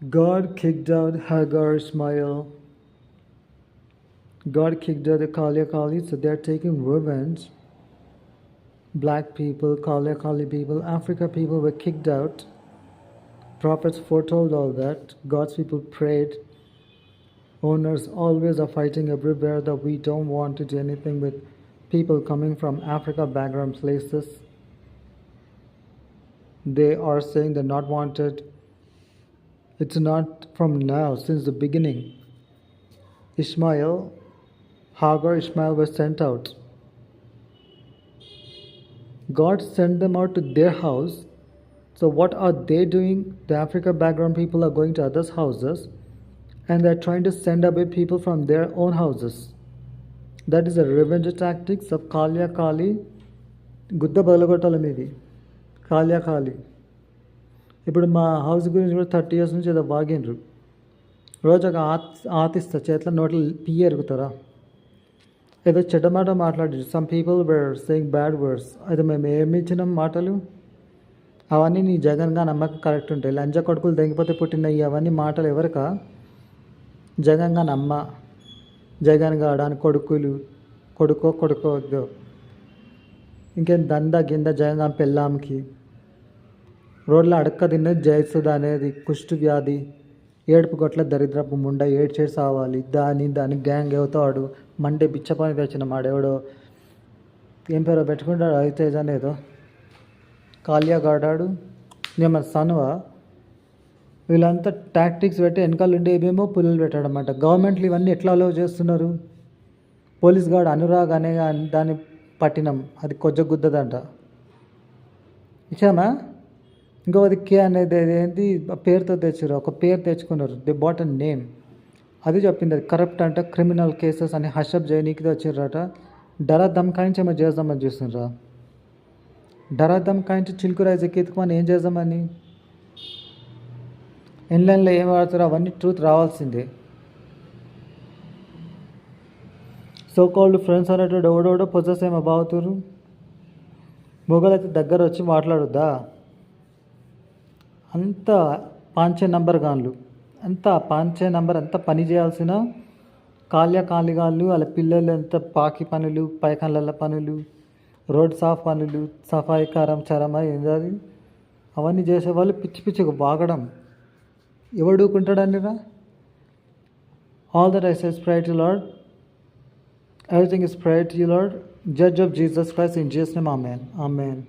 God kicked out Hagar, Ishmael. God kicked out the Kali, so they're taking revenge. Black people, Kali people, Africa people were kicked out. Prophets foretold all that. God's people prayed. Owners always are fighting everywhere that we don't want to do anything with people coming from Africa background places. They are saying they're not wanted. It's not from now, since the beginning. Hagar, Ishmael were sent out. God sent them out to their house. So what are they doing? The Africa background people are going to others' houses and they're trying to send away people from their own houses. That is a revenge tactics of Kali. Gudda Balagotala maybe. Kali. ఇప్పుడు మా house గురించి కూడా 30 years నుంచి ఏదో బాగినరు. రోజు ఒక ఆతిస్తా చేతిలో నోట్లు పియ్యి ఎరుగుతారా? ఏదో చెడ్డమాట మాట్లాడారు. Some people were saying bad words. అయితే మేము ఏమి ఇచ్చినాం మాటలు? అవన్నీ నీ జగన్గా నమ్మకం కరెక్ట్ ఉంటాయి. లంచ కొడుకులు తెగిపోతే పుట్టినవి అవన్నీ మాటలు ఎవరికా? జగన్గా నమ్మ, జగన్ గాడాని కొడుకో ఇంకేం దందా గింద జగన్గా పెళ్ళాంకి. రోడ్లో అడక్క తిన్నది జయసుధ అనేది కుష్టు వ్యాధి, ఏడుపు గొట్ల దరిద్రపు ముండ ఏడ్చేసి సావాలి. దాని గ్యాంగ్ అవుతాడు. మండే బిచ్చపని తెచ్చిన మాడేవాడో ఏం పేరో పెట్టుకుంటాడు, రవితేజ అనేదో కాలియా గాడాడు. నేను మన సన్వా వీళ్ళంతా టాక్టిక్స్ పెట్టి వెనకాల ఉండి ఏమేమో పుల్లలు పెట్టాడనమాట. గవర్నమెంట్లు ఇవన్నీ ఎట్లా అలవ్ చేస్తున్నారు? పోలీస్ గార్డ్ అనురాగ్ అనే దాన్ని పట్టినం, అది కొజ్జగుద్దదంట. ఇచ్చామా? ఇంకో అది కే అనేది ఏంటి పేరుతో తెచ్చారు, ఒక పేరు తెచ్చుకున్నారు. They bought a name. అది చెప్పింది అది కరప్ట్ అంట, క్రిమినల్ కేసెస్ అని హషప్ చేయనీకి వచ్చారట. డరా దమ్కాయించి ఏమో చేద్దామని చూస్తున్నారా? డరా దమ్కాయించి చిలుకు రైజ్ ఎక్కించుకోమని ఏం చేద్దామని? ఇన్లైన్లో ఏం వాడతారో అవన్నీ ట్రూత్ రావాల్సిందే. సో కాల్డ్ ఫ్రెండ్స్ అనేటువంటి ఎవడోడో పొజెస్ ఏమో బాగుతారు. మొగలైతే దగ్గర వచ్చి మాట్లాడుద్దా? అంత పాంచే నంబర్ గాన్లు, అంత పాంచే నంబర్ అంత పని చేయాల్సిన కాలిగాళ్ళు వాళ్ళ పిల్లలు ఎంత పాకి పనులు, పైకాన్ల పనులు, రోడ్ సాఫ్ పనులు, సఫాయి చరమ ఏంటది అవన్నీ చేసేవాళ్ళు పిచ్చిగా వాగడం. ఎవడుకుంటాడని రా? All that I says pray to lord, everything is pray to you lord, judge of Jesus Christ in Jesus name, amen.